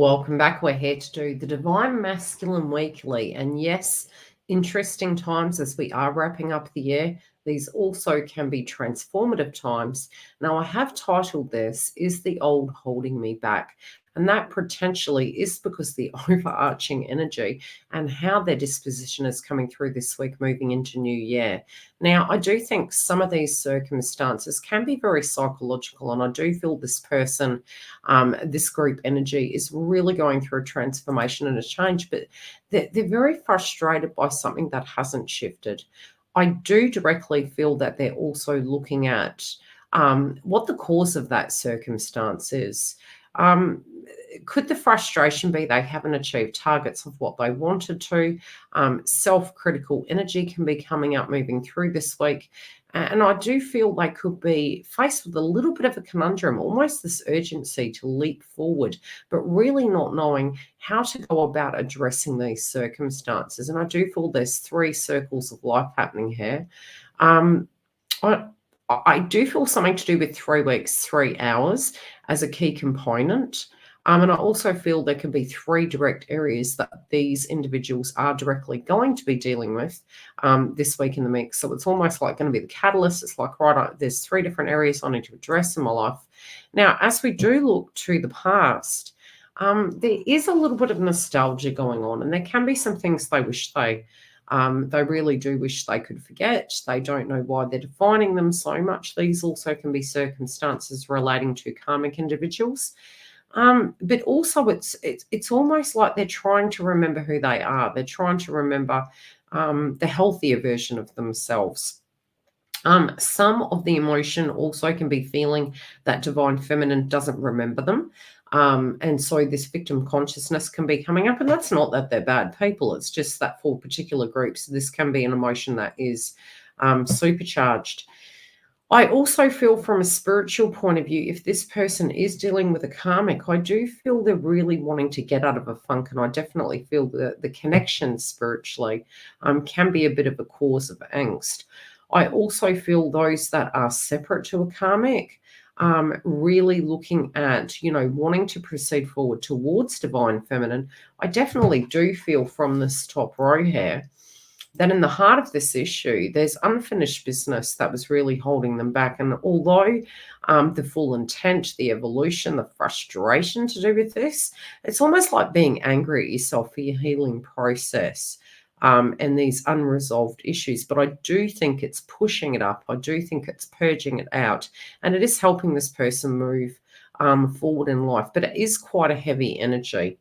Welcome back. We're here to do the Divine Masculine Weekly. And yes, interesting times as we are wrapping up the year. These also can be transformative times. Now, I have titled this, Is the Old Holding Me Back? And that potentially is because the overarching energy and how their disposition is coming through this week, moving into New Year. Now, I do think some of these circumstances can be very psychological, and I do feel this person, this group energy is really going through a transformation and a change, but they're very frustrated by something that hasn't shifted. I do directly feel that they're also looking at what the cause of that circumstance is. Could the frustration be they haven't achieved targets of what they wanted to? Self-critical energy can be coming up moving through this week. And I do feel they could be faced with a little bit of a conundrum, almost this urgency to leap forward, but really not knowing how to go about addressing these circumstances. And I do feel there's three circles of life happening here. I do feel something to do with 3 weeks, 3 hours as a key component. And I also feel there can be 3 direct areas that these individuals are directly going to be dealing with this week in the mix. So it's almost like going to be the catalyst. It's like, right, there's 3 different areas I need to address in my life. Now, as we do look to the past, there is a little bit of nostalgia going on, and there can be some things they wish they really do wish they could forget. They don't know why they're defining them so much. These also can be circumstances relating to karmic individuals. But also it's almost like they're trying to remember who they are. They're trying to remember the healthier version of themselves. Some of the emotion also can be feeling that divine feminine doesn't remember them. And so this victim consciousness can be coming up, and that's not that they're bad people. It's just that for particular groups, this can be an emotion that is supercharged. I also feel from a spiritual point of view, if this person is dealing with a karmic, I do feel they're really wanting to get out of a funk. And I definitely feel that the connection spiritually can be a bit of a cause of angst. I also feel those that are separate to a karmic, really looking at, wanting to proceed forward towards divine feminine. I definitely do feel from this top row here that in the heart of this issue, there's unfinished business that was really holding them back. And although the full intent, the evolution, the frustration to do with this, it's almost like being angry at yourself for your healing process and these unresolved issues. But I do think it's pushing it up. I do think it's purging it out. And it is helping this person move forward in life. But it is quite a heavy energy.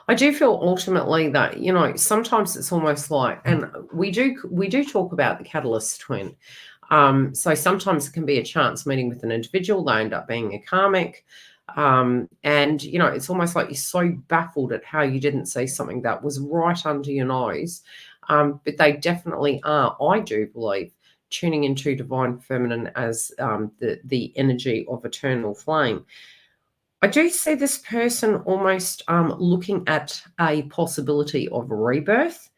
I do feel ultimately that, sometimes it's almost like, and we do talk about the catalyst twin. So sometimes it can be a chance meeting with an individual. They end up being a karmic. And, it's almost like you're so baffled at how you didn't see something that was right under your nose. But they definitely are, I do believe, tuning into divine feminine as the energy of eternal flame. I do see this person almost looking at a possibility of a rebirth.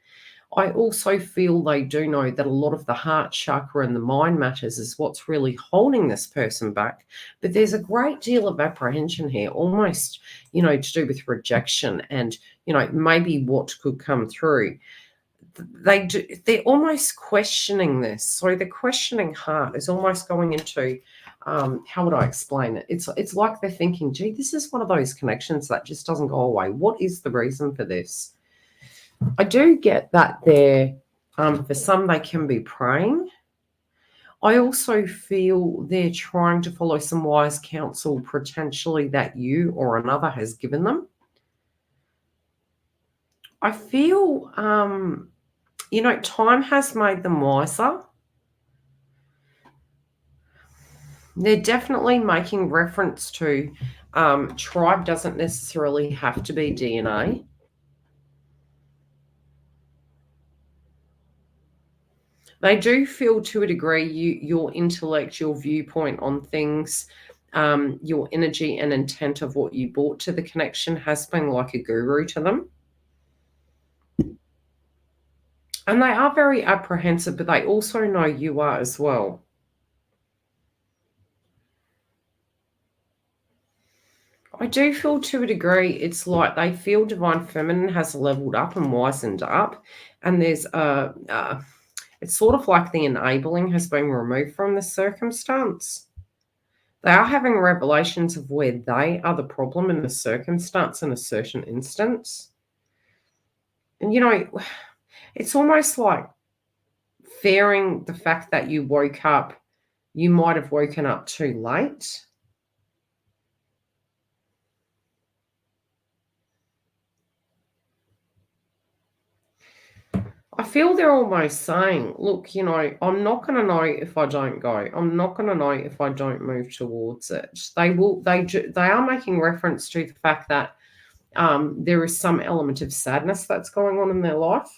I also feel they do know that a lot of the heart chakra and the mind matters is what's really holding this person back. But there's a great deal of apprehension here, almost, to do with rejection and, maybe what could come through. They're almost questioning this. So the questioning heart is almost going into, how would I explain it? It's like they're thinking, gee, this is one of those connections that just doesn't go away. What is the reason for this? I do get that for some, they can be praying. I also feel they're trying to follow some wise counsel, potentially that you or another has given them. I feel, time has made them wiser. They're definitely making reference to tribe doesn't necessarily have to be DNA. They do feel to a degree your intellect, your viewpoint on things, your energy and intent of what you brought to the connection has been like a guru to them. And they are very apprehensive, but they also know you are as well. I do feel to a degree it's like they feel divine feminine has leveled up and wisened up, and there's it's sort of like the enabling has been removed from the circumstance. They are having revelations of where they are the problem in the circumstance in a certain instance. And it's almost like fearing the fact that you might have woken up too late. I feel they're almost saying, look, I'm not going to know if I don't go. I'm not going to know if I don't move towards it. They are making reference to the fact that there is some element of sadness that's going on in their life.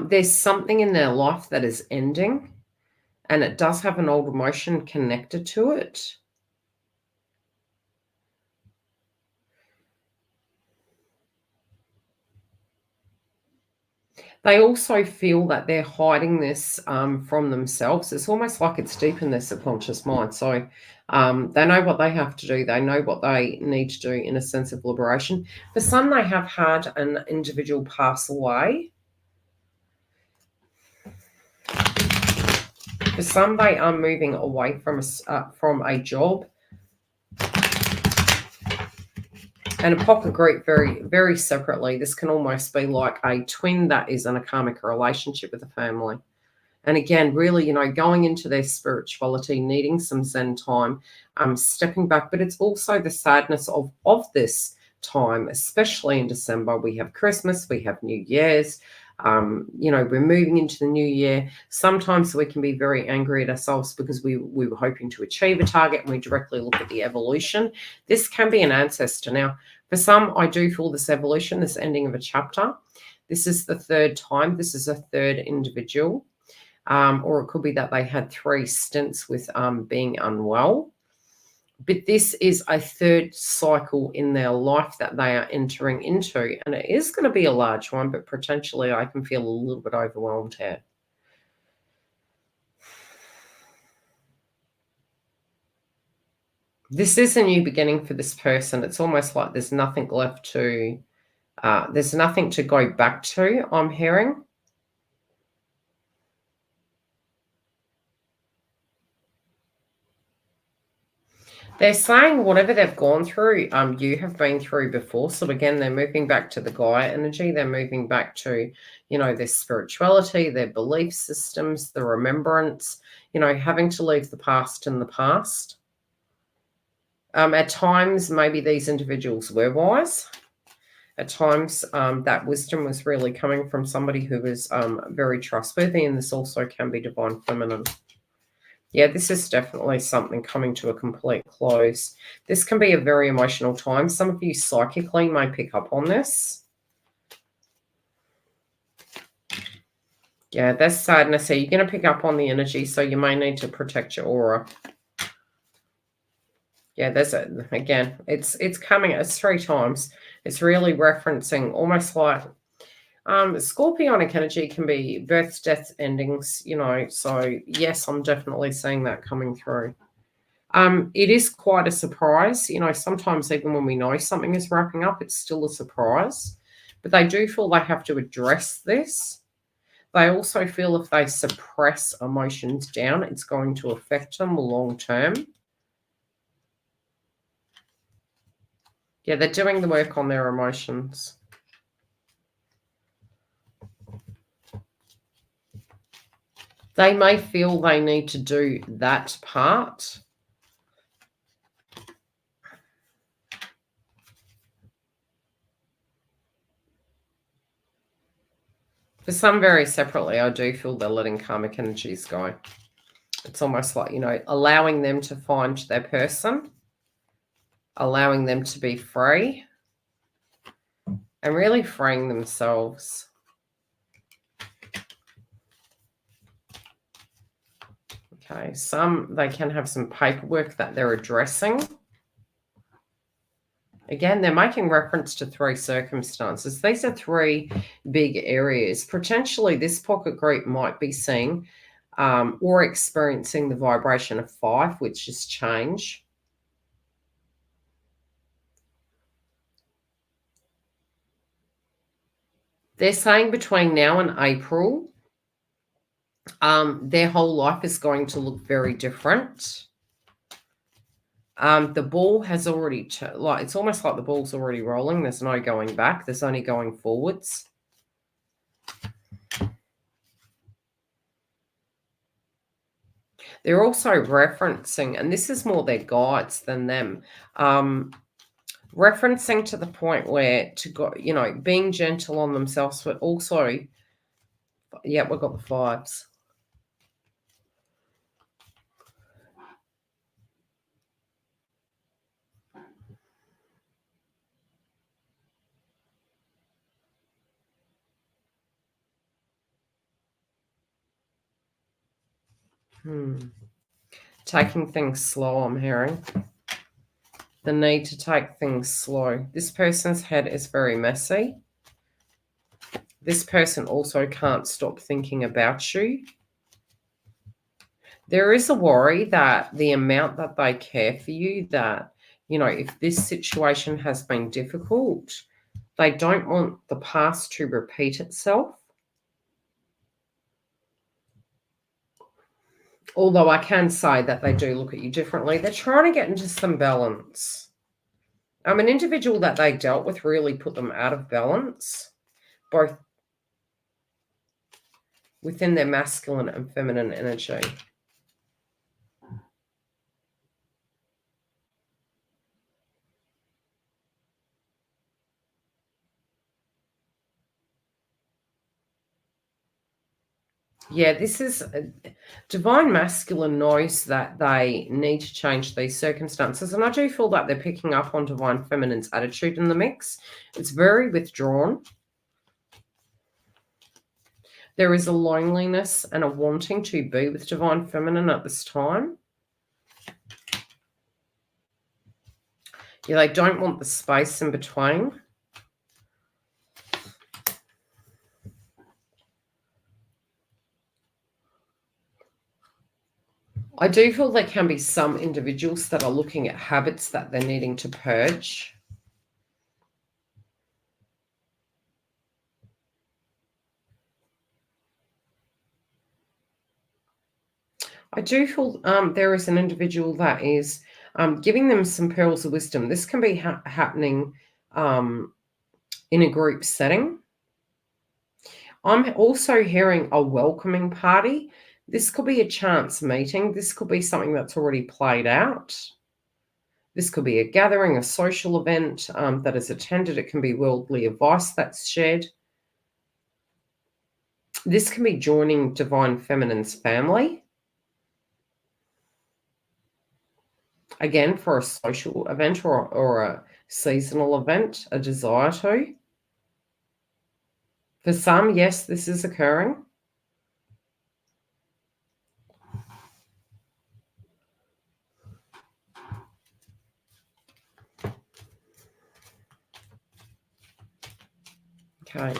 There's something in their life that is ending, and it does have an old emotion connected to it. They also feel that they're hiding this from themselves. It's almost like it's deep in their subconscious mind. So they know what they have to do. They know what they need to do in a sense of liberation. For some, they have had an individual pass away. For some, they are moving away from a job. And a pocket group very, very separately. This can almost be like a twin that is in a karmic relationship with a family. And again, really, going into their spirituality, needing some Zen time, stepping back. But it's also the sadness of this time, especially in December. We have Christmas, we have New Year's. We're moving into the new year. Sometimes we can be very angry at ourselves because we were hoping to achieve a target and we directly look at the evolution. This can be an ancestor. Now, for some, I do feel this evolution, this ending of a chapter. This is the third time. This is a third individual. Or it could be that they had 3 stints with being unwell. But this is a third cycle in their life that they are entering into. And it is going to be a large one, but potentially I can feel a little bit overwhelmed here. This is a new beginning for this person. It's almost like there's nothing left to, there's nothing to go back to, I'm hearing. They're saying whatever they've gone through, you have been through before. So again, they're moving back to the Gaia energy. They're moving back to, their spirituality, their belief systems, the remembrance, having to leave the past in the past. At times, maybe these individuals were wise. At times, that wisdom was really coming from somebody who was very trustworthy, and this also can be divine feminine. Yeah, this is definitely something coming to a complete close. This can be a very emotional time. Some of you psychically may pick up on this. Yeah, there's sadness here. You're going to pick up on the energy, so you may need to protect your aura. Yeah, there's it. Again, it's coming. It's 3 times. It's really referencing almost like Scorpionic energy can be births, deaths, endings, so yes, I'm definitely seeing that coming through. It is quite a surprise. Sometimes even when we know something is wrapping up, it's still a surprise. But they do feel they have to address this. They also feel if they suppress emotions down, it's going to affect them long term. Yeah, they're doing the work on their emotions. They may feel they need to do that part. For some, very separately, I do feel they're letting karmic energies go. It's almost like, allowing them to find their person, allowing them to be free, and really freeing themselves. Okay, they can have some paperwork that they're addressing. Again, they're making reference to 3 circumstances. These are 3 big areas. Potentially, this pocket group might be seeing or experiencing the vibration of 5, which is change. They're saying between now and April, their whole life is going to look very different. The ball has already, it's almost like the ball's already rolling. There's no going back. There's only going forwards. They're also referencing, and this is more their guides than them, referencing to the point where to go, being gentle on themselves, but also, yeah, we've got the 5s. Taking things slow, I'm hearing. The need to take things slow. This person's head is very messy. This person also can't stop thinking about you. There is a worry that the amount that they care for you, that, if this situation has been difficult, they don't want the past to repeat itself. Although I can say that they do look at you differently. They're trying to get into some balance. An individual that they dealt with really put them out of balance, both within their masculine and feminine energy. Yeah, this is divine masculine knows that they need to change these circumstances. And I do feel that they're picking up on divine feminine's attitude in the mix. It's very withdrawn. There is a loneliness and a wanting to be with divine feminine at this time. Yeah, they don't want the space in between. I do feel there can be some individuals that are looking at habits that they're needing to purge. I do feel there is an individual that is giving them some pearls of wisdom. This can be happening in a group setting. I'm also hearing a welcoming party. This could be a chance meeting. This could be something that's already played out. This could be a gathering, a social event that is attended. It can be worldly advice that's shared. This can be joining divine feminine's family. Again, for a social event or a seasonal event, a desire to. For some, yes, this is occurring. Okay.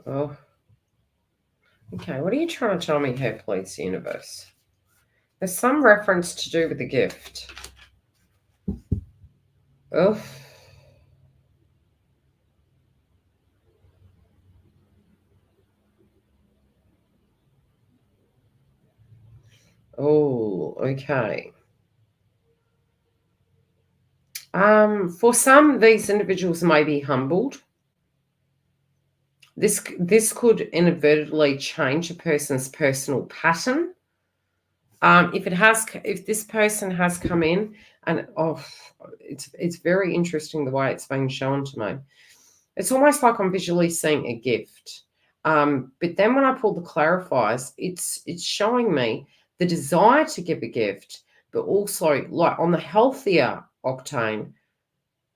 Oh. Okay, what are you trying to tell me here, please, universe? There's some reference to do with the gift. Oh. Oh, okay. For some, these individuals may be humbled. This could inadvertently change a person's personal pattern. If this person has come in and it's very interesting the way it's being shown to me. It's almost like I'm visually seeing a gift. But then when I pull the clarifiers, it's showing me the desire to give a gift, but also like on the healthier octane,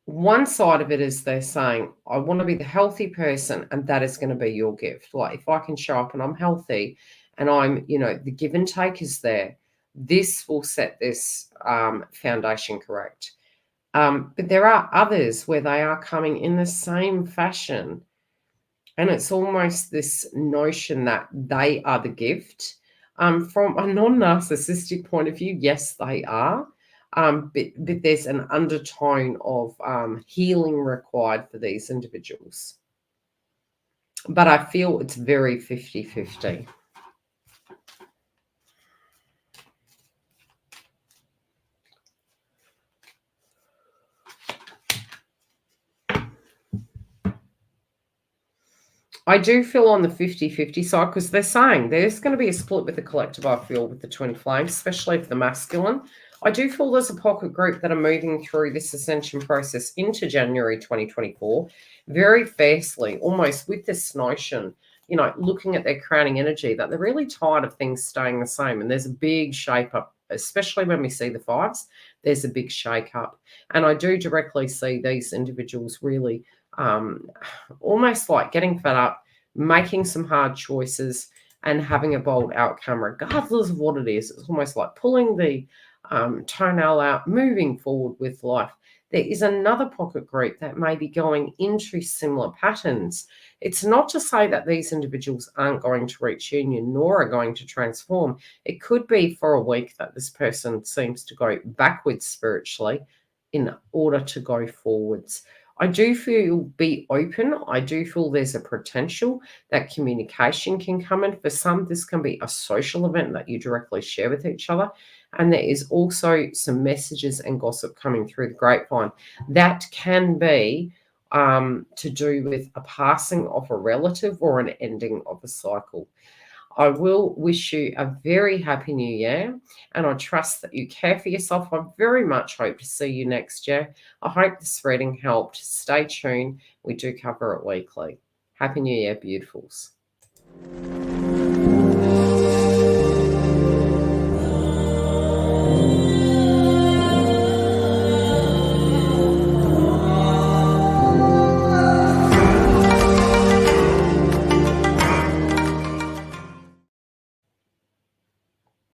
one side of it is they're saying, I want to be the healthy person, and that is going to be your gift. Like if I can show up and I'm healthy and I'm, the give and take is there, This will set this foundation correct. But there are others where they are coming in the same fashion. And it's almost this notion that they are the gift. From a non-narcissistic point of view, yes, they are. But there's an undertone of healing required for these individuals. But I feel it's very 50-50. I do feel on the 50-50 side, because they're saying there's going to be a split with the collective, I feel, with the twin flames, especially for the masculine. I do feel there's a pocket group that are moving through this ascension process into January 2024 very fiercely, almost with this notion, you know, looking at their crowning energy, that they're really tired of things staying the same. And there's a big shape up, especially when we see the fives, there's a big shake up. And I do directly see these individuals really almost like getting fed up, making some hard choices, and having a bold outcome, regardless of what it is. It's almost like pulling the toenail out, moving forward with life. There is another pocket group that may be going into similar patterns. It's not to say that these individuals aren't going to reach union nor are going to transform. It could be for a week that this person seems to go backwards spiritually in order to go forwards. I do feel be open. I do feel there's a potential that communication can come in. For some, this can be a social event that you directly share with each other. And there is also some messages and gossip coming through the grapevine that can be to do with a passing of a relative or an ending of a cycle. I will wish you a very happy new year, and I trust that you care for yourself. I very much hope to see you next year. I hope this reading helped. Stay tuned. We do cover it weekly. Happy New Year, beautifuls.